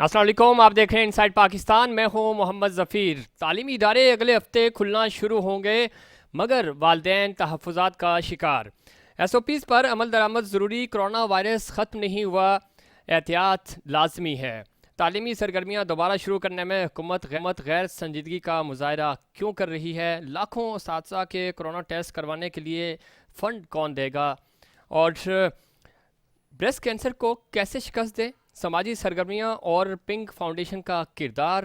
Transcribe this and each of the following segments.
السلام علیکم، آپ دیکھ رہے ہیں انسائیڈ پاکستان. میں ہوں محمد ظفیر. تعلیمی ادارے اگلے ہفتے کھلنا شروع ہوں گے مگر والدین تحفظات کا شکار. ایس او پیز پر عمل درآمد ضروری. کرونا وائرس ختم نہیں ہوا، احتیاط لازمی ہے. تعلیمی سرگرمیاں دوبارہ شروع کرنے میں حکومت غیر سنجیدگی کا مظاہرہ کیوں کر رہی ہے؟ لاکھوں اساتذہ کے کرونا ٹیسٹ کروانے کے لیے فنڈ کون دے گا؟ اور بریسٹ کینسر کو کیسے شکست دیں؟ سماجی سرگرمیاں اور پنک فاؤنڈیشن کا کردار.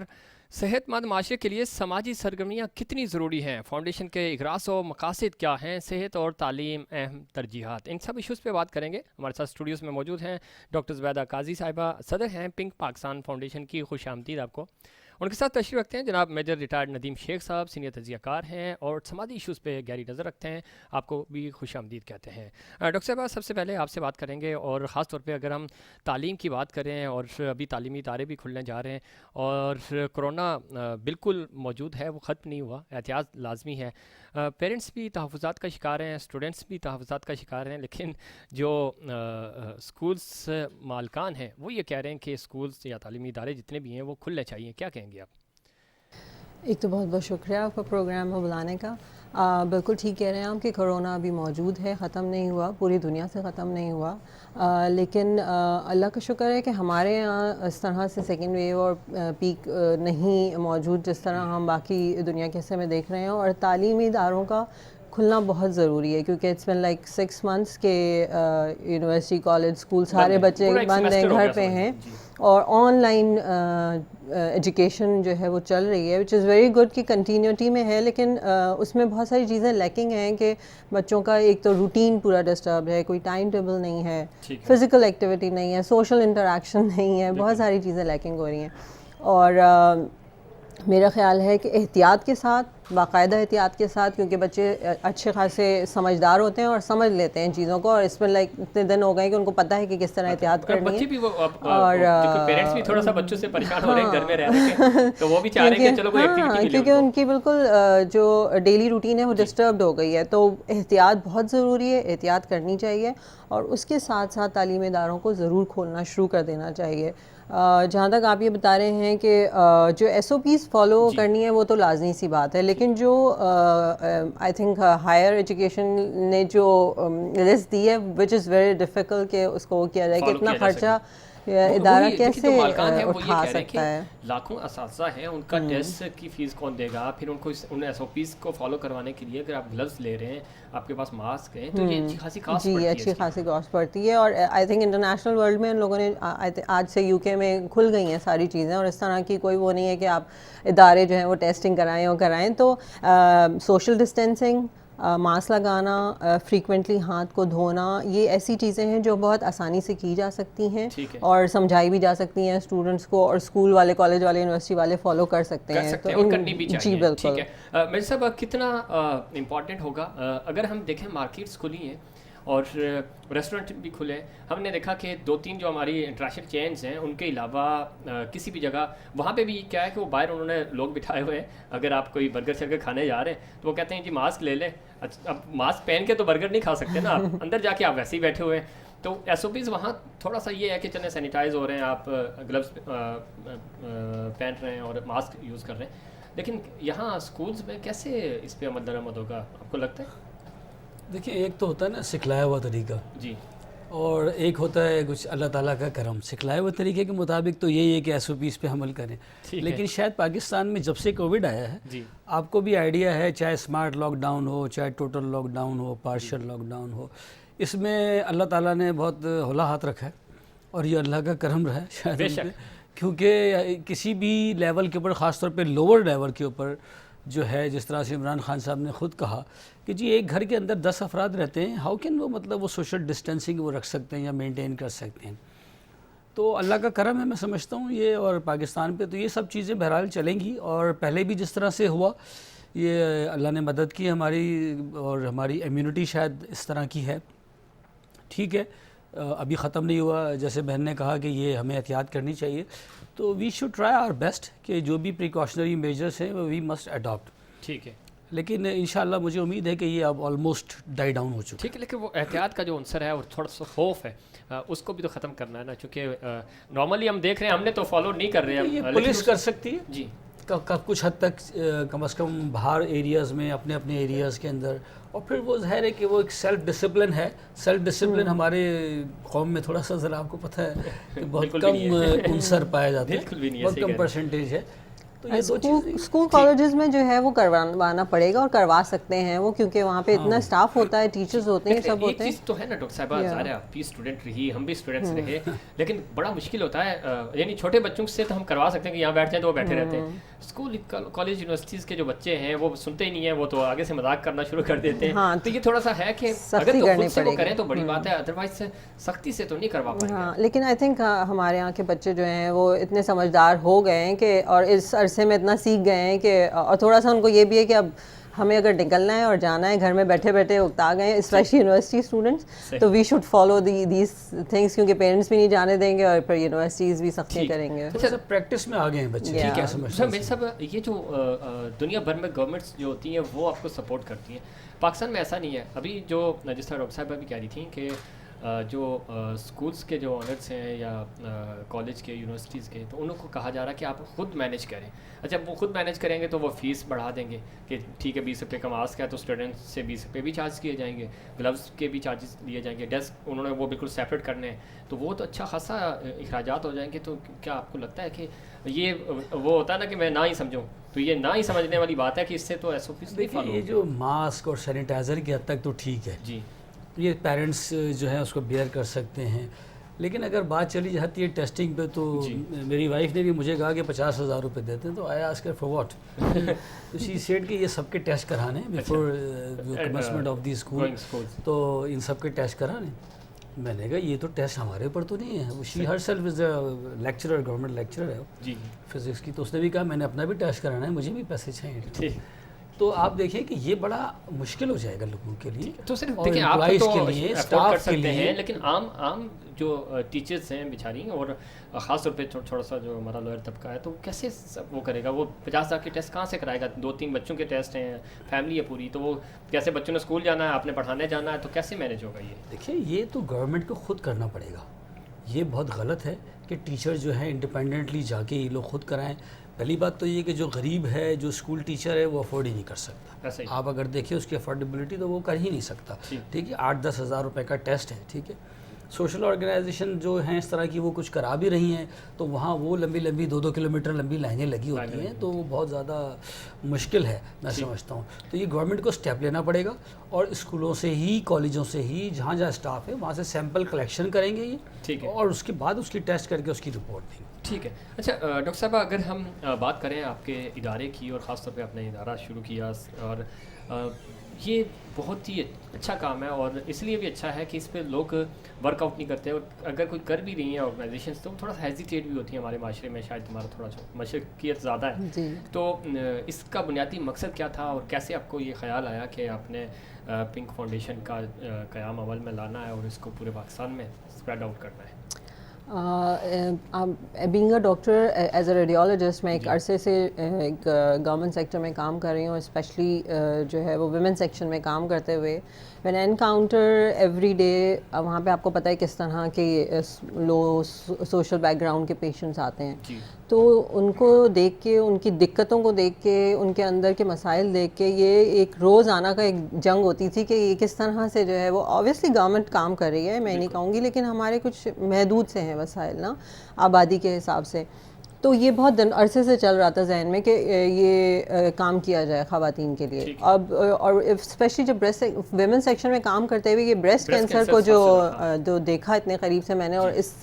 صحت مند معاشرے کے لیے سماجی سرگرمیاں کتنی ضروری ہیں؟ فاؤنڈیشن کے اغراض و مقاصد کیا ہیں؟ صحت اور تعلیم اہم ترجیحات. ان سب ایشوز پہ بات کریں گے. ہمارے ساتھ اسٹوڈیوز میں موجود ہیں ڈاکٹر زبیدہ قاضی صاحبہ، صدر ہیں پنک پاکستان فاؤنڈیشن کی. خوش آمدید آپ کو. ان کے ساتھ تشریف رکھتے ہیں جناب میجر ریٹائرڈ ندیم شیخ صاحب، سینئر تجزیہ کار ہیں اور سماجی ایشوز پہ گہری نظر رکھتے ہیں. آپ کو بھی خوش آمدید کہتے ہیں. ڈاکٹر صاحبہ، سب سے پہلے آپ سے بات کریں گے اور خاص طور پہ اگر ہم تعلیم کی بات کریں اور ابھی تعلیمی ادارے بھی کھلنے جا رہے ہیں اور کرونا بالکل موجود ہے، وہ ختم نہیں ہوا، احتیاط لازمی ہے. پیرنٹس بھی تحفظات کا شکار ہیں، اسٹوڈنٹس بھی تحفظات کا شکار ہیں، لیکن جو اسکولس مالکان ہیں وہ یہ کہہ رہے ہیں کہ اسکولس یا تعلیمی ادارے جتنے بھی ہیں وہ کھلنے چاہیے. کیا کہیں گے آپ؟ ایک تو بہت بہت شکریہ آپ کا پروگرام میں بلانے کا. بالکل ٹھیک کہہ رہے ہیں آپ کہ کرونا ابھی موجود ہے، ختم نہیں ہوا، پوری دنیا سے ختم نہیں ہوا. لیکن اللہ کا شکر ہے کہ ہمارے یہاں اس طرح سے سیکنڈ ویو اور پیک نہیں موجود جس طرح ہم باقی دنیا کے حصے میں دیکھ رہے ہیں. اور تعلیمی اداروں کا کھلنا بہت ضروری ہے کیونکہ اٹس بین لائک 6 months کے یونیورسٹی کالج اسکول سارے بچے بند ہیں، گھر پہ ہیں اور آن لائن ایجوکیشن جو ہے وہ چل رہی ہے، وچ از ویری گڈ کہ کنٹینیوٹی میں ہے. لیکن اس میں بہت ساری چیزیں لیکنگ ہیں کہ بچوں کا ایک تو روٹین پورا ڈسٹرب ہے، کوئی ٹائم ٹیبل نہیں ہے، فزیکل ایکٹیویٹی نہیں ہے، سوشل انٹریکشن نہیں ہے، بہت ساری چیزیں لیکنگ ہو رہی ہیں. اور میرا خیال ہے کہ احتیاط کے ساتھ، باقاعدہ احتیاط کے ساتھ، کیونکہ بچے اچھے خاصے سمجھدار ہوتے ہیں اور سمجھ لیتے ہیں چیزوں کو، اور اس میں لائک اتنے دن ہو گئے کہ ان کو پتہ ہے کہ کس طرح احتیاط کرنی ہے. اور پیرنٹس بھی تھوڑا سا بچوں سے پریشان ہو رہے ہیں گھر میں رہ کے، تو وہ بھی چاہ رہے ہیں کہ چلو کوئی ایکٹیویٹی ملے. کیونکہ ان کی بالکل جو ڈیلی روٹین ہے وہ ڈسٹربڈ ہو گئی ہے. تو احتیاط بہت ضروری ہے، احتیاط کرنی چاہیے اور اس کے ساتھ ساتھ تعلیمی اداروں کو ضرور کھولنا شروع کر دینا چاہیے. جہاں تک آپ یہ بتا رہے ہیں کہ جو ایس او پیز فالو کرنی ہے وہ تو لازمی سی بات ہے، لیکن جو آئی تھنک ہائر ایجوکیشن نے جو لسٹ دی ہے وچ از ویری ڈیفیکلٹ کہ اس کو کیا جائے کہ اتنا خرچہ ادارہ کیسے اٹھا سکتا ہے. لاکھوں اساتذہ ہیں، ان کا ٹیسٹ کی فیس کون دے گا؟ پھر ان کو ان ایس او پیز کو فالو کروانے کے لیے اگر آپ گلوز لے رہے ہیں، آپ کے پاس ماسک ہیں، تو یہ اچھی خاصی کاسٹ پڑتی ہے. جی اچھی خاصی کاسٹ پڑتی ہے. اور آئی تھنک انٹرنیشنل ورلڈ میں ان لوگوں نے آج سے یو کے میں کھل گئی ہیں ساری چیزیں اور اس طرح کی کوئی وہ نہیں ہے کہ آپ ادارے جو ہیں وہ ٹیسٹنگ کرائیں اور کرائیں. تو سوشل ڈسٹینسنگ، ماسک لگانا، فریکوینٹلی ہاتھ کو دھونا، یہ ایسی چیزیں ہیں جو بہت آسانی سے کی جا سکتی ہیں اور سمجھائی بھی جا سکتی ہیں اسٹوڈنٹس کو، اور اسکول والے، کالج والے، یونیورسٹی والے فالو کر سکتے ہیں. تو جی بالکل. میرے صاحب کتنا امپورٹنٹ ہوگا اگر ہم دیکھیں مارکیٹس کھلی ہیں اور ریسٹورینٹ بھی کھلے ہیں. ہم نے دیکھا کہ 2-3 جو ہماری انٹرنیشنل چینز ہیں ان کے علاوہ کسی بھی جگہ وہاں پہ بھی کیا ہے کہ وہ باہر انہوں نے لوگ بٹھائے ہوئے ہیں. اگر آپ کوئی برگر شرگر کھانے جا رہے ہیں تو وہ کہتے ہیں جی ماسک لے لیں. اب ماسک پہن کے تو برگر نہیں کھا سکتے نا، آپ اندر جا کے آپ ویسے ہی بیٹھے ہوئے ہیں. تو ایس او پیز وہاں تھوڑا سا یہ ہے کہ چلیں سینیٹائز ہو رہے ہیں، آپ گلوز پہن رہے ہیں اور ماسک یوز کر رہے ہیں، لیکن یہاں اسکولز میں کیسے اس پہ عمل درآمد ہوگا آپ کو لگتا ہے؟ دیکھیں، ایک تو ہوتا ہے نا سکھلایا ہوا طریقہ، جی، اور ایک ہوتا ہے کچھ اللہ تعالیٰ کا کرم. سکھلائے ہوئے طریقے کے مطابق تو یہی ہے کہ ایس او پیز پہ عمل کریں. لیکن شاید پاکستان میں جب سے کووڈ آیا ہے، آپ کو بھی آئیڈیا ہے، چاہے اسمارٹ لاک ڈاؤن ہو، چاہے ٹوٹل لاک ڈاؤن ہو، پارشل لاک ڈاؤن ہو، اس میں اللہ تعالیٰ نے بہت ہولہ ہاتھ رکھا ہے اور یہ اللہ کا کرم رہا ہے شاید. کیونکہ کسی بھی لیول کے اوپر، خاص طور پہ لوور لیول کے اوپر جو ہے، جس طرح سے عمران خان صاحب نے خود کہا کہ جی ایک گھر کے اندر 10 افراد رہتے ہیں، ہاؤ کین وہ مطلب وہ سوشل ڈسٹینسنگ وہ رکھ سکتے ہیں یا مینٹین کر سکتے ہیں. تو اللہ کا کرم ہے، میں سمجھتا ہوں یہ. اور پاکستان پہ تو یہ سب چیزیں بہرحال چلیں گی، اور پہلے بھی جس طرح سے ہوا یہ اللہ نے مدد کی ہماری، اور ہماری امیونٹی شاید اس طرح کی ہے. ٹھیک ہے، ابھی ختم نہیں ہوا، جیسے بہن نے کہا کہ یہ ہمیں احتیاط کرنی چاہیے. تو we should try our best کہ جو بھی پریکاشنری میجرس ہیں وی مسٹ اڈاپٹ. ٹھیک ہے. لیکن انشاءاللہ مجھے امید ہے کہ یہ اب آلموسٹ ڈائی ڈاؤن ہو چکا ہے. ٹھیک ہے، لیکن وہ احتیاط کا جو عنصر ہے اور تھوڑا سا خوف ہے اس کو بھی تو ختم کرنا ہے نا، چونکہ نارملی ہم دیکھ رہے ہیں، ہم نے تو فالو نہیں کر رہے یہ ہیں. پولیس کر سکتی ہے جی کچھ حد تک، کم از کم باہر ایریاز میں، اپنے اپنے ایریاز کے اندر. اور پھر وہ ظاہر ہے کہ وہ ایک سیلف ڈسپلن ہے. سیلف ڈسپلن ہمارے قوم میں تھوڑا سا ذرا آپ کو پتہ ہے کہ بہت کم عنصر پایا جاتا ہے، بہت کم پرسنٹیج ہے. تو یہ دو چیزیں اسکول کالجز میں جو ہے وہ کروانا پڑے گا، اور کروا سکتے ہیں وہ، کیونکہ وہاں پہ اتنا اسٹاف ہوتا ہے، ٹیچرز ہوتے ہیں، سب ہوتے ہیں. ایک چیز تو ہے نا ڈاکٹر صاحبہ، ظاہر ہے آپ بھی اسٹوڈنٹ رہی، ہم بھی اسٹوڈنٹس رہے، لیکن بڑا مشکل ہوتا ہے. یعنی چھوٹے بچوں سے تو ہم کروا سکتے ہیں کہ یہاں بیٹھ جائیں تو وہ بیٹھے رہتے ہیں. اسکول کالج یونیورسٹیز کے جو بچے ہیں وہ سنتے ہی نہیں ہیں، وہ تو آگے سے مذاق کرنا شروع کر دیتے ہیں. تو یہ تھوڑا سا ہے کہ اگر تو خود سے وہ کریں تو بڑی بات ہے، ادروائز سختی سے تو نہیں کروا پائیں گے. ہاں، لیکن آئی تھنک ہمارے یہاں کے بچے جو ہیں وہ اتنے سمجھدار ہو گئے ہیں کہ، اور اس عرصے میں اتنا سیکھ گئے ہیں کہ، اور تھوڑا سا ان کو یہ بھی ہے کہ اب ہمیں اگر نکلنا ہے اور جانا ہے، گھر میں بیٹھے بیٹھے اکتا گئے ہیں، اسپیشلی یونیورسٹی اسٹوڈنٹس، تو we should follow these things, کیونکہ پیرنٹس بھی نہیں جانے دیں گے اور پھر یونیورسٹیز بھی سختی کریں گے. اچھا پریکٹس میں آ گئے ہیں بچے. ٹھیک ہے میرے صاحب، یہ جو دنیا بھر میں گورنمنٹس جو ہوتی ہیں وہ آپ کو سپورٹ کرتی ہیں، پاکستان میں ایسا نہیں ہے. ابھی جو جس طرح ڈاکٹر صاحبہ بھی کہہ رہی تھیں کہ جو اسکولس کے جو آنرس ہیں یا کالج کے یونیورسٹیز کے، تو انہوں کو کہا جا رہا ہے کہ آپ خود مینیج کریں. اچھا وہ خود مینیج کریں گے تو وہ فیس بڑھا دیں گے کہ ٹھیک ہے 20 روپے کا ماسک ہے تو اسٹوڈنٹ سے 20 روپے بھی چارج کیے جائیں گے، گلوز کے بھی چارجز لیے جائیں گے، ڈیسک انہوں نے وہ بالکل سیپریٹ کرنے ہیں، تو وہ تو اچھا خاصا اخراجات ہو جائیں گے. تو کیا آپ کو لگتا ہے کہ یہ وہ ہوتا ہے نا کہ میں نہ ہی سمجھوں، تو یہ نہ ہی سمجھنے والی بات ہے کہ اس سے تو ایس او پیز نہیں فالو. یہ جو ماسک اور سینیٹائزر کی حد تک تو ٹھیک ہے جی، یہ پیرنٹس جو ہیں اس کو بیئر کر سکتے ہیں، لیکن اگر بات چلی جاتی ہے ٹیسٹنگ پہ تو میری وائف نے بھی مجھے کہا کہ 50,000 روپے دیتے ہیں، تو I ask her for what. تو شی سیڈ کہ یہ سب کے ٹیسٹ کرانے before commencement of the school, تو ان سب کے ٹیسٹ کرانے. میں نے کہا یہ تو ٹیسٹ ہمارے اوپر تو نہیں ہے. She herself is a lecturer, government lecturer ہے جی فزکس کی، تو اس نے بھی کہا میں نے اپنا بھی ٹیسٹ کرانا ہے، مجھے بھی پیسے چاہیے. تو آپ دیکھیں کہ یہ بڑا مشکل ہو جائے گا لوگوں کے لیے، تو صرف دیکھیں آپ تو افورڈ کر سکتے ہیں، لیکن عام جو ٹیچرز ہیں بیچاری، اور خاص طور پہ تھوڑا سا جو ہمارا لوئر طبقہ ہے، تو کیسے وہ کرے گا؟ وہ 50,000 کے ٹیسٹ کہاں سے کرائے گا؟ 2-3 بچوں کے ٹیسٹ ہیں، فیملی ہے پوری، تو وہ کیسے؟ بچوں نے اسکول جانا ہے، آپ نے پڑھانے جانا ہے، تو کیسے مینیج ہوگا یہ؟ دیکھیں یہ تو گورنمنٹ کو خود کرنا پڑے گا. یہ بہت غلط ہے کہ ٹیچر جو ہیں انڈیپینڈنٹلی جا کے یہ لوگ خود کرائیں. پہلی بات تو یہ کہ جو غریب ہے، جو اسکول ٹیچر ہے، وہ افورڈ ہی نہیں کر سکتا. آپ اگر دیکھیں اس کی افورڈیبلٹی تو وہ کر ہی نہیں سکتا. ٹھیک ہے، 8-10 ہزار روپے کا ٹیسٹ ہے. ٹھیک ہے، سوشل آرگنائزیشن جو ہیں اس طرح کی وہ کچھ کرا بھی رہی ہیں، تو وہاں وہ لمبی 2 کلومیٹر لمبی لائنیں لگی ہوتی ہیں، تو وہ بہت زیادہ مشکل ہے میں سمجھتا ہوں. تو یہ گورنمنٹ کو اسٹیپ لینا پڑے گا، اور اسکولوں سے ہی، کالجوں سے ہی، جہاں جہاں اسٹاف ہے وہاں سے سیمپل کلیکشن کریں گے یہ، ٹھیک ہے، اور اس کے بعد اس کی ٹیسٹ کر کے اس کی رپورٹ دیں گے. ٹھیک ہے. اچھا ڈاکٹر صاحبہ، اگر ہم بات کریں آپ کے ادارے کی، اور خاص طور پہ آپ نے ادارہ شروع کیا، اور یہ بہت ہی اچھا کام ہے، اور اس لیے بھی اچھا ہے کہ اس پہ لوگ ورک آؤٹ نہیں کرتے، اور اگر کوئی کر بھی رہی ہیں آرگنائزیشنس تو تھوڑا سا ہیزیٹیٹ بھی ہوتی ہیں ہمارے معاشرے میں، شاید تمہارا تھوڑا سا مشقت زیادہ ہے. تو اس کا بنیادی مقصد کیا تھا، اور کیسے آپ کو یہ خیال آیا کہ آپ نے پنک فاؤنڈیشن کا قیام عمل میں لانا ہے اور اس کو پورے پاکستان میں اسپریڈ آؤٹ کرنا ہے؟ Being a doctor as a radiologist, میں ایک عرصے سے ایک گورنمنٹ سیکٹر میں کام کر رہی ہوں، اسپیشلی جو ہے وہ ویمن سیکشن میں کام کرتے ہوئے. وین انکاؤنٹر ایوری ڈے، وہاں پہ آپ کو پتہ ہے کس طرح کے لو سوشل بیک گراؤنڈ کے پیشنٹس آتے ہیں، تو ان کو دیکھ کے، ان کی دقتوں کو دیکھ کے، ان کے اندر کے مسائل دیکھ کے، یہ ایک روزانہ کا ایک جنگ ہوتی تھی کہ یہ کس طرح سے جو ہے وہ، اوبویسلی گورنمنٹ کام کر رہی ہے، میں نہیں کہوں گی، لیکن ہمارے کچھ محدود سے ہیں وسائل نا آبادی کے حساب سے. تو یہ بہت عرصے سے چل رہا تھا ذہن میں کہ یہ کام کیا جائے خواتین کے لیے. اب اور اسپیشلی جب ویمن سیکشن میں کام کرتے ہوئے یہ بریسٹ کینسر کو جو دیکھا اتنے قریب سے میں نے، اور اس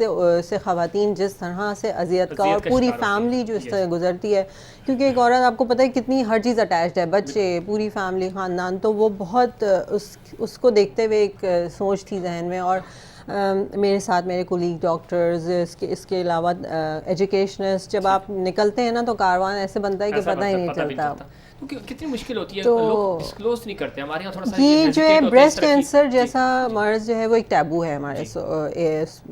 سے خواتین جس طرح سے اذیت کا، اور پوری فیملی جو اس سے گزرتی ہے، کیونکہ ایک عورت آپ کو پتہ ہے کتنی ہر چیز اٹیچڈ ہے، بچے، پوری فیملی، خاندان، تو وہ بہت اس کو دیکھتے ہوئے ایک سوچ تھی ذہن میں. اور میرے ساتھ میرے کولیگ ڈاکٹرز، اس کے علاوہ ایجوکیشنسٹ، جب آپ نکلتے ہیں نا تو کاروان ایسے بنتا ہے کہ پتہ ہی نہیں چلتا. تو کتنی مشکل ہوتی ہے, تو لوگ ڈسکلوز نہیں کرتے. ہمارے یہاں تھوڑا سا یہ جو ہے بریسٹ کینسر جی جیسا مرض جو ہے وہ ایک ٹیبو ہے ہمارے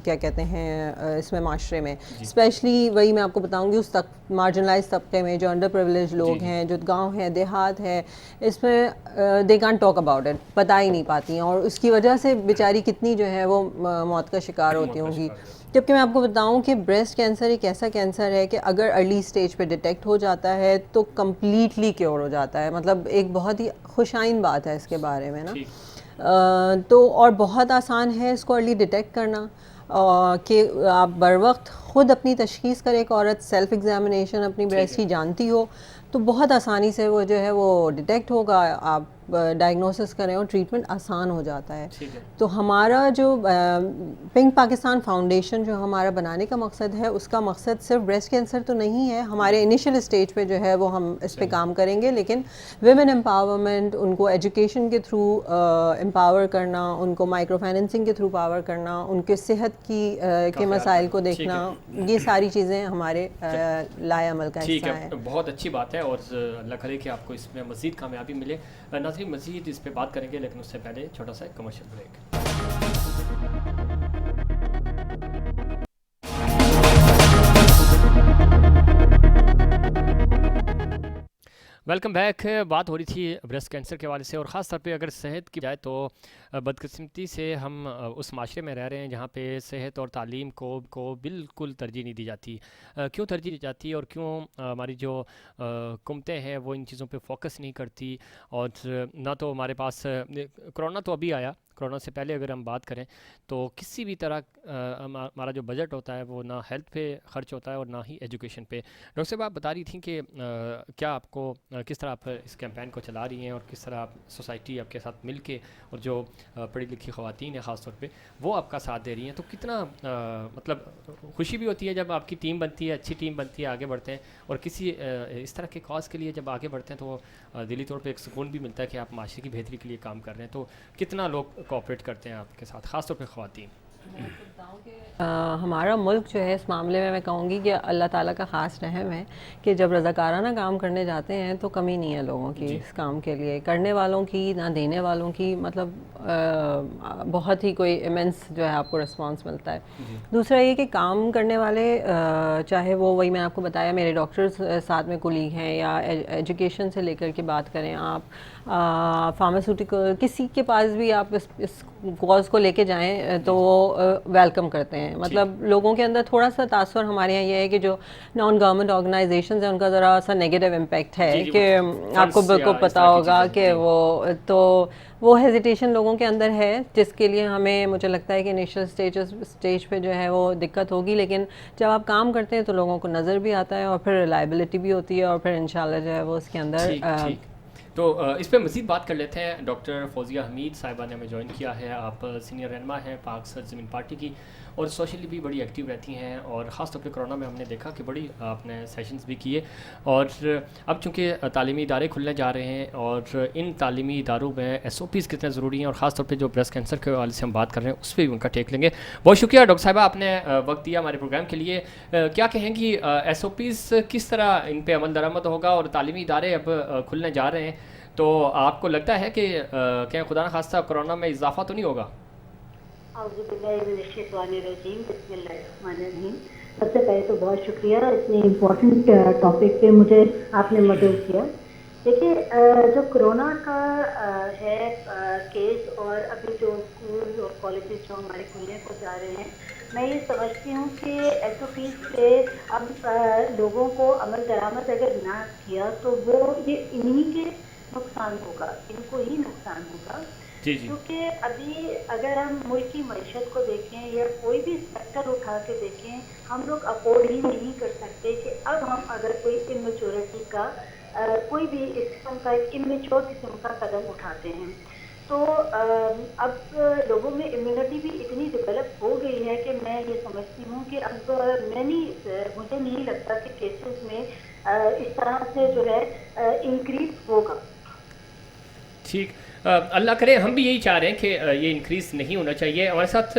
کیا کہتے ہیں اس میں معاشرے میں, اسپیشلی وہی میں آپ کو بتاؤں گی اس مارجنلائز طبقے میں جو انڈر پریولیج لوگ ہیں, جو گاؤں ہیں, دیہات ہے, اس میں they can't talk about it, بتا ہی نہیں پاتی ہیں, اور اس کی وجہ سے بیچاری کتنی جو ہے وہ موت کا شکار ہوتی ہوں گی. جبکہ میں آپ کو بتاؤں کہ بریسٹ کینسر ایک ایسا کینسر ہے کہ اگر ارلی اسٹیج پہ ڈیٹیکٹ ہو جاتا ہے تو کمپلیٹلی کیور ہو جاتا ہے. مطلب ایک بہت ہی خوش آئند بات ہے اس کے بارے میں نا. تو اور بہت آسان ہے اس کو ارلی ڈیٹیکٹ کرنا, کہ آپ بر وقت خود اپنی تشخیص کرے. ایک عورت سیلف ایگزامینیشن اپنی بریسٹ کی جانتی ہو تو بہت آسانی سے وہ جو ہے وہ ڈیٹیکٹ ہوگا, آپ ڈائگنوسس کریں اور ٹریٹمنٹ آسان ہو جاتا ہے. تو ہمارا جو پنک پاکستان فاؤنڈیشن جو ہمارا بنانے کا مقصد ہے, اس کا مقصد صرف بریسٹ کینسر تو نہیں ہے. ہمارے انیشیل اسٹیج پہ جو ہے وہ ہم اس پہ کام کریں گے, لیکن ویمن امپاورمنٹ, ان کو ایجوکیشن کے تھرو امپاور کرنا, ان کو مائکرو فائنینسنگ کے تھرو پاور کرنا, ان کے صحت کی کے مسائل کو دیکھنا, یہ ساری چیزیں ہمارے لائے عمل کا حصہ ہیں. بہت اچھی بات ہے, اور اللہ کرے کہ آپ کو اس میں مزید کامیابی ملے. ناظرین مزید اس پہ بات کریں گے, لیکن اس سے پہلے چھوٹا سا کمرشل بریک. Welcome back. بات ہو رہی تھی بریسٹ کینسر کے حوالے سے, اور خاص طور پہ اگر صحت کی جائے تو بدقسمتی سے ہم اس معاشرے میں رہ رہے ہیں جہاں پہ صحت اور تعلیم کو بالکل ترجیح نہیں دی جاتی. کیوں ترجیح دی جاتی اور کیوں ہماری جو حکومتیں ہیں وہ ان چیزوں پہ فوکس نہیں کرتی؟ اور نہ تو ہمارے پاس کرونا تو ابھی آیا, کرونا سے پہلے اگر ہم بات کریں تو کسی بھی طرح ہمارا جو بجٹ ہوتا ہے وہ نہ ہیلتھ پہ خرچ ہوتا ہے اور نہ ہی ایجوکیشن پہ. ڈاکٹر صاحب آپ بتا رہی تھیں کہ کیا آپ کو کس طرح آپ اس کیمپین کو چلا رہی ہیں, اور کس طرح آپ سوسائٹی آپ کے ساتھ مل کے, اور جو پڑھی لکھی خواتین ہیں خاص طور پہ, وہ آپ کا ساتھ دے رہی ہیں. تو کتنا مطلب خوشی بھی ہوتی ہے جب آپ کی ٹیم بنتی ہے, اچھی ٹیم بنتی ہے, آگے بڑھتے ہیں, اور کسی اس طرح کے کاز کے لیے جب آگے بڑھتے ہیں تو دلی طور پہ ایک سکون بھی ملتا ہے کہ آپ معاشرے کی بہتری کے لیے کام کر رہے ہیں. تو کتنا لوگ کوآپریٹ کرتے ہیں آپ کے ساتھ, خاص طور پہ خواتین؟ ہمارا ملک جو ہے اس معاملے میں کہوں گی کہ اللہ تعالیٰ کا خاص رحم ہے کہ جب رضاکارانہ کام کرنے جاتے ہیں تو کمی نہیں ہے لوگوں کی اس کام کے لیے, کرنے والوں کی نہ دینے والوں کی. مطلب بہت ہی کوئی ایمنس جو ہے آپ کو رسپانس ملتا ہے. دوسرا یہ کہ کام کرنے والے چاہے وہ وہی میں آپ کو بتایا میرے ڈاکٹرز ساتھ میں کولیگ ہیں, یا ایجوکیشن سے لے کر کے بات کریں آپ, فارماسیوٹیکل, کسی کے پاس بھی آپ اس کاز کو لے کے جائیں تو وہ ویلکم کرتے ہیں. مطلب لوگوں کے اندر تھوڑا سا تاثر ہمارے یہاں یہ ہے کہ جو نان گورنمنٹ آرگنائزیشنز ہیں ان کا ذرا سا نیگیٹو امپیکٹ ہے, کہ آپ کو بالکل پتہ ہوگا کہ وہ ہیزیٹیشن لوگوں کے اندر ہے, جس کے لیے ہمیں مجھے لگتا ہے کہ انیشل اسٹیج پہ جو ہے وہ دقت ہوگی. لیکن جب آپ کام کرتے ہیں تو لوگوں کو نظر بھی آتا ہے, اور پھر ریلائبلٹی بھی ہوتی ہے, اور پھر انشاءاللہ جو ہے وہ اس کے اندر تو اس پہ مزید بات کر لیتے ہیں. ڈاکٹر فوزیہ حمید صاحبہ نے ہمیں جوائن کیا ہے. آپ سینئر رہنما ہیں پاک سرزمین پارٹی کی, اور سوشلی بھی بڑی ایکٹیو رہتی ہیں, اور خاص طور پہ کرونا میں ہم نے دیکھا کہ بڑی آپ نے سیشنز بھی کیے. اور اب چونکہ تعلیمی ادارے کھلنے جا رہے ہیں, اور ان تعلیمی اداروں میں SOPs کتنے ضروری ہیں, اور خاص طور پہ جو بریسٹ کینسر کے حوالے سے ہم بات کر رہے ہیں اس پہ بھی ان کا ٹیک لیں گے. بہت شکریہ ڈاکٹر صاحبہ, آپ نے وقت دیا ہمارے پروگرام کے لیے. کیا کہیں گی SOPs کس طرح ان پہ عمل درآمد ہوگا, اور تعلیمی ادارے اب کھلنے جا رہے ہیں, تو آپ کو لگتا ہے کہ خدا نخواستہ کرونا میں اضافہ تو نہیں ہوگا؟ اعوذ باللہ من الشیطان الرجیم, بسم اللہ الرحمن الرحیم. سب سے پہلے تو بہت شکریہ اتنے امپورٹنٹ ٹاپک پہ مجھے آپ نے مدعو کیا. دیکھیے جو کرونا کا ہے کیس, اور ابھی جو اسکول اور کالجز جو ہمارے کھلنے کو جا رہے ہیں, میں یہ سمجھتی ہوں کہ SOPs پہ اب لوگوں کو عمل درآمد اگر نہ کیا تو وہ یہ انہی کے نقصان ہوگا, ان کو ہی نقصان ہوگا. کیونکہ ابھی اگر ہم ملک کی معیشت کو دیکھیں یا کوئی بھی سیکٹر اٹھا کے دیکھیں, ہم لوگ افورڈ ہی نہیں کر سکتے کہ اب ہم اگر کوئی اممیچورٹی کا کوئی بھی اس قسم کا اممیچور قسم کا قدم اٹھاتے ہیں, تو اب لوگوں میں امیونٹی بھی اتنی ڈیولپ ہو گئی ہے کہ میں یہ سمجھتی ہوں کہ اب مجھے نہیں لگتا کہ کیسز میں اس طرح سے جو ہے انکریز ہوگا. ٹھیک, اللہ کرے, ہم بھی یہی چاہ رہے ہیں کہ یہ انکریز نہیں ہونا چاہیے. ہمارے ساتھ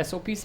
SOPs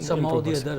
somehow the other।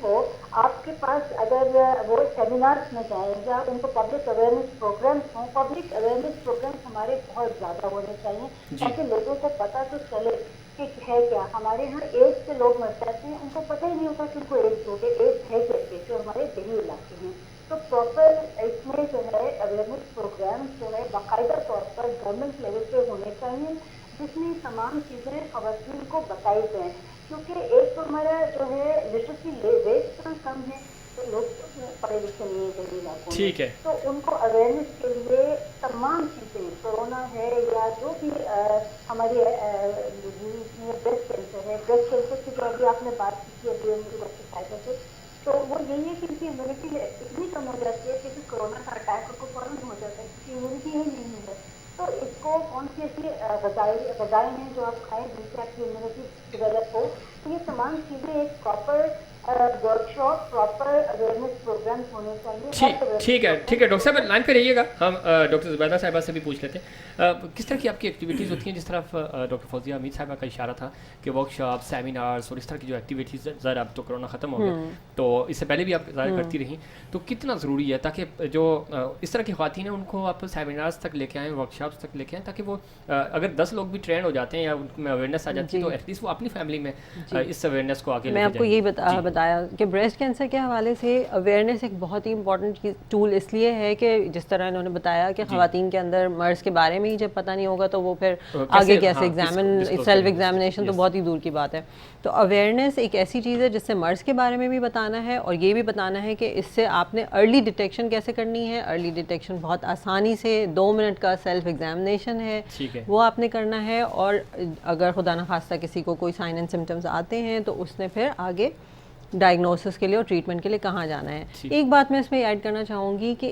کو آپ کے پاس اگر وہ سیمینارز میں جائیں یا ان کو پبلک اویئرنیس پروگرامس ہوں، پبلک اویئرنیس پروگرامس ہمارے بہت زیادہ ہونے چاہیے تاکہ لوگوں کو پتہ تو چلے کہ ہے کیا. ہمارے یہاں ایڈس سے لوگ مر جاتے ہیں، ان کو پتہ ہی نہیں ہوتا کہ ان کو ایڈس ہو گئے، ایڈس ہے کیسے، جو ہمارے دیہی علاقے ہیں. تو پراپر اس میں جو ہے اویئرنیس پروگرامس جو ہے باقاعدہ طور پر گورنمنٹ لیول پہ ہونے چاہیے جس میں تمام چیزیں خواتین کو بتائی جائیں. کیونکہ ایک تو ہمارا جو ہے لٹریسی ریٹ اتنا کم ہے تو لوگ پڑھے لکھے نہیں ہیں دیہی علاقوں میں، تو ان کو اویئرنیس کے لیے تمام چیزیں کورونا ہے یا جو بھی ہماری بریسٹ کینسر ہے، بریسٹ کینسر کی جو ابھی آپ نے بات کی تھی ابھی ان کی بچے فائدہ سے، تو وہ یہی ہے کہ ان کی امیونٹی اتنی کم ہو جاتی ہے کہ کورونا کا اٹیک ان کو فوراً ہو جاتا ہے کیونکہ امیونٹی ہی نہیں ہے. تو اس کو کون سی ایسی غذائیں ہیں جو آپ کھائیں جن سے آپ کی امیونٹی ڈیولپ ہو. تو یہ تمام چیزیں ایک proper workshop, proper awareness programmes ہونے چاہیے. ٹھیک ہے ڈاکٹر صاحب لائن پہ رہیے گا. ہم ڈاکٹر زبیدہ صاحبہ سے بھی پوچھ لیتے ہیں کس طرح کی آپ کی ایکٹیویٹیز ہوتی ہیں. جس طرح ڈاکٹر فوزیہ حمید صاحبہ کا اشارہ تھا کہ ورک شاپ، سیمینارس اور اس طرح کی جو ایکٹیویٹیز، ظاہر اب تو کرونا ختم ہو گیا تو اس سے پہلے بھی آپ ظاہر کرتی رہیں، تو کتنا ضروری ہے تاکہ جو اس طرح کی خواتین ہیں ان کو آپ سیمینارس تک لے کے آئیں، ورک شاپس تک لے کے آئیں، تاکہ وہ اگر 10 لوگ بھی ٹرین ہو جاتے ہیں یا ان میں اویئرنیس آ جاتی ہے تو ایٹ لیسٹ وہ اپنی فیملی میں اس اویئرنیس کو آگے. میں آپ کو یہی بتایا کہ بریسٹ کینسر کے حوالے سے اویئرنیس ایک بہت ہی امپورٹنٹ ٹول اس لیے ہے کہ جس طرح انہوں نے بتایا کہ خواتین کے اندر مرض کے بارے میں ہی جب پتہ نہیں ہوگا تو وہ پھر آگے کیسے سیلف ایگزامینیشن تو بہت ہی دور کی بات ہے. تو اویئرنیس ایک ایسی چیز ہے جس سے مرض کے بارے میں بھی بتانا ہے اور یہ بھی بتانا ہے کہ اس سے آپ نے ارلی ڈیٹیکشن کیسے کرنی ہے. ارلی ڈیٹیکشن بہت آسانی سے 2 منٹ کا سیلف ایگزامینیشن ہے وہ آپ نے کرنا ہے. اور اگر خدا نخواستہ کسی کو کوئی سائن اینڈ سمٹمز آتے ہیں تو اس نے پھر آگے ڈائگنوسس کے لیے اور ٹریٹمنٹ کے لیے کہاں جانا ہے. ایک بات میں اس میں ایڈ کرنا چاہوں گی کہ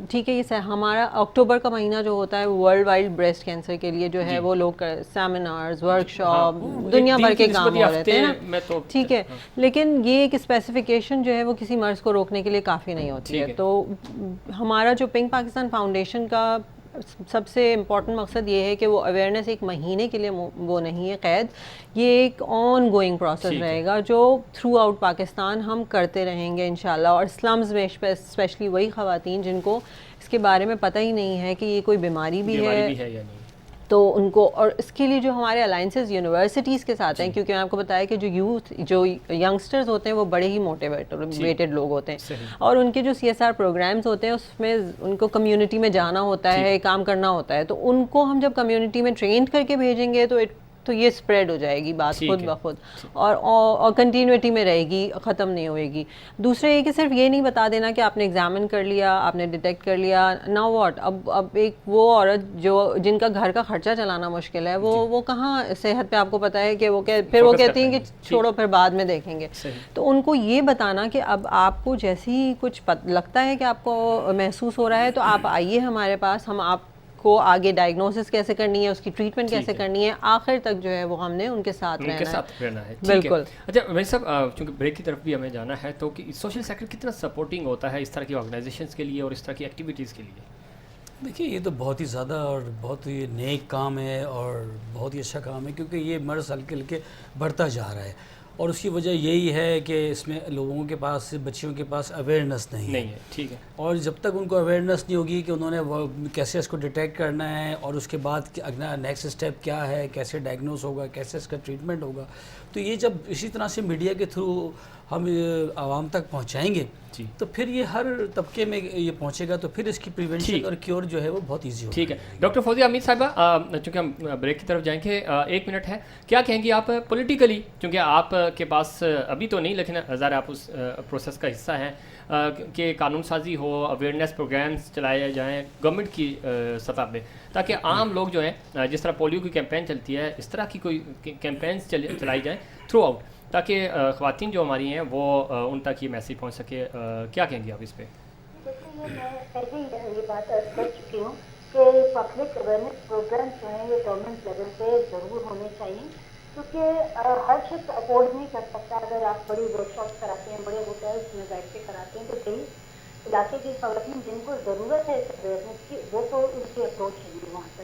ٹھیک ہے یہ ہمارا اکتوبر کا مہینہ جو ہوتا ہے ورلڈ وائڈ بریسٹ کینسر کے لیے جو ہے وہ لوگ سیمینارز، ورک شاپ، دنیا بھر کے کام ہو رہے تھے نا، ٹھیک ہے، لیکن یہ ایک اسپیسیفکیشن جو ہے وہ کسی مرض کو روکنے کے لیے کافی نہیں ہوتی ہے. تو ہمارا جو پنک پاکستان فاؤنڈیشن کا سب سے امپورٹنٹ مقصد یہ ہے کہ وہ اویئرنیس ایک مہینے کے لیے وہ نہیں ہے قید، یہ ایک آن گوئنگ پروسیس رہے گا جو تھرو آؤٹ پاکستان ہم کرتے رہیں گے انشاءاللہ. اور سلمز میں اسپیشلی وہی خواتین جن کو اس کے بارے میں پتہ ہی نہیں ہے کہ یہ کوئی بیماری بھی ہے تو ان کو، اور اس کے لیے جو ہمارے الائنسز یونیورسٹیز کے ساتھ ہیں، کیونکہ میں آپ کو بتایا کہ جو ینگسٹرز ہوتے ہیں وہ بڑے ہی موٹیویٹڈ لوگ ہوتے ہیں اور ان کے جو CSR پروگرامز ہوتے ہیں اس میں ان کو کمیونٹی میں جانا ہوتا ہے، کام کرنا ہوتا ہے. تو ان کو ہم جب کمیونٹی میں ٹرینڈ کر کے بھیجیں گے تو یہ اسپریڈ ہو جائے گی بات خود بخود اور کنٹینیوٹی میں رہے گی، ختم نہیں ہوئے گی. دوسرے یہ کہ صرف یہ نہیں بتا دینا کہ آپ نے ایگزامن کر لیا، آپ نے ڈیٹیکٹ کر لیا، ناؤ واٹ. اب ایک وہ عورت جن کا گھر کا خرچہ چلانا مشکل ہے وہ کہاں صحت پہ آپ کو پتہ ہے کہ پھر وہ کہتی ہیں کہ چھوڑو پھر بعد میں دیکھیں گے. تو ان کو یہ بتانا کہ اب آپ کو جیسے ہی کچھ لگتا ہے کہ آپ کو محسوس ہو رہا ہے تو آپ آئیے ہمارے پاس، ہم آپ کو آگے ڈائگنوسس کیسے کرنی ہے، اس کی ٹریٹمنٹ کیسے کرنی ہے، آخر تک جو ہے وہ ہم نے ان کے ساتھ رہنا ہے. بالکل. اچھا بھائی صاحب، چونکہ بریک کی طرف بھی ہمیں جانا ہے تو کہ سوشل سیکٹر کتنا سپورٹنگ ہوتا ہے اس طرح کی آرگنائزیشنس کے لیے اور اس طرح کی ایکٹیویٹیز کے لیے؟ دیکھیے یہ تو بہت ہی زیادہ اور بہت ہی نیک کام ہے اور بہت ہی اچھا کام ہے کیونکہ یہ مرض ہلکے ہلکے بڑھتا جا رہا ہے اور اس کی وجہ یہی ہے کہ اس میں لوگوں کے پاس، بچیوں کے پاس اویئرنیس نہیں ہے. ٹھیک ہے. اور جب تک ان کو اویئرنیس نہیں ہوگی کہ انہوں نے کیسے اس کو ڈیٹیکٹ کرنا ہے اور اس کے بعد نیکسٹ اسٹیپ کیا ہے، کیسے ڈائگنوز ہوگا، کیسے اس کا ٹریٹمنٹ ہوگا، تو یہ جب اسی طرح سے میڈیا کے تھرو ہم عوام تک پہنچائیں گے تو پھر یہ ہر طبقے میں یہ پہنچے گا تو پھر اس کی پریونشن اور کیور جو ہے وہ بہت ایزی ہوگا. ٹھیک ہے. ڈاکٹر فوزیہ حمید صاحبہ، چونکہ ہم بریک کی طرف جائیں گے، 1 منٹ ہے، کیا کہیں گی آپ پولیٹیکلی، چونکہ آپ کے پاس ابھی تو نہیں لیکن ظاہر آپ اس پروسیس کا حصہ ہیں، کہ قانون سازی ہو، اویئرنیس پروگرامس چلائے جائیں گورنمنٹ کی سطح پہ تاکہ عام لوگ جو ہیں، جس طرح پولیو کی کیمپین چلتی ہے اس طرح کی کوئی کیمپینس چلائی جائیں تھرو آؤٹ تاکہ خواتین جو ہماری ہیں وہ ان تک یہ میسیج پہنچ سکے. کیا کہیں گے آپ اس پہ؟ دیکھیے میں پہلے ہی یہ بات عرض کر چکی ہوں کہ پبلک اویئرنیس پروگرامس جو ہیں یہ گورنمنٹ لیول پہ ضرور ہونے چاہیے کیونکہ ہر شخص افورڈ نہیں کر سکتا. اگر آپ بڑی ورک شاپس کراتے ہیں، بڑے ہوٹلس میں بیٹھ کے کراتے ہیں تو کئی علاقے کی خواتین جن کو ضرورت ہے اس اویئرنیس کی وہ تو ان کی اپروچ نہیں وہاں پر.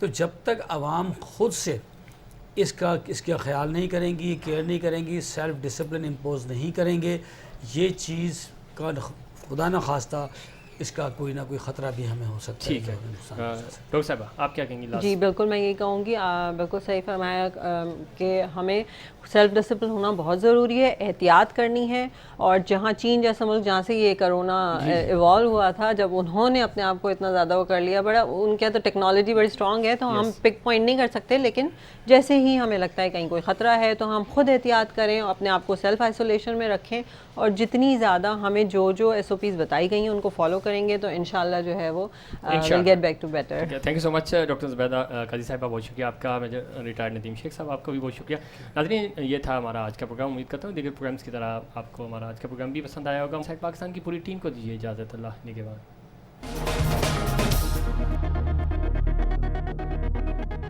تو جب تک عوام خود سے اس کا خیال نہیں کریں گی، کیئر نہیں کریں گی، سیلف ڈسپلن امپوز نہیں کریں گے، یہ چیز کا خدا نہ خواستہ اس کا کوئی نہ کوئی خطرہ بھی ہمیں ہو سکتا ہے۔ ٹھیک ہے ڈاکٹر صاحبہ آپ کیا کہیں گی؟ جی بالکل میں یہی کہوں گی، بالکل صحیح فرمایا کہ ہمیں سیلف ڈسپلن ہونا بہت ضروری ہے، احتیاط کرنی ہے، اور جہاں چین جیسا ملک جہاں سے یہ کرونا ایوالو ہوا تھا، جب انہوں نے اپنے آپ کو اتنا زیادہ وہ کر لیا، بڑا ان کے تو ٹیکنالوجی بڑی اسٹرانگ ہے، تو ہم پک پوائنٹ نہیں کر سکتے، لیکن جیسے ہی ہمیں لگتا ہے کہیں کوئی خطرہ ہے تو ہم خود احتیاط کریں، اپنے آپ کو سیلف آئسولیشن میں رکھیں، اور جتنی زیادہ ہمیں جو SOPs بتائی گئی ہیں ان کو فالو کریں گے تو انشاءاللہ جو ہے وہ will get back to better. Thank you so much doctor Zubaida Qazi صاحبہ، بہت شکریہ آپ کا۔ ریٹائرڈ ندیم شیخ صاحب آپ کا بھی بہت شکریہ۔ ناظرین یہ تھا ہمارا آج کا پروگرام، امید کرتا ہوں دیگر پروگرامس کی طرح آپ کو ہمارا آج کا پروگرام بھی پسند آیا ہوگا۔ سائٹ پاکستان کی پوری ٹیم کو دیجیے اجازت، اللہ نگہبان۔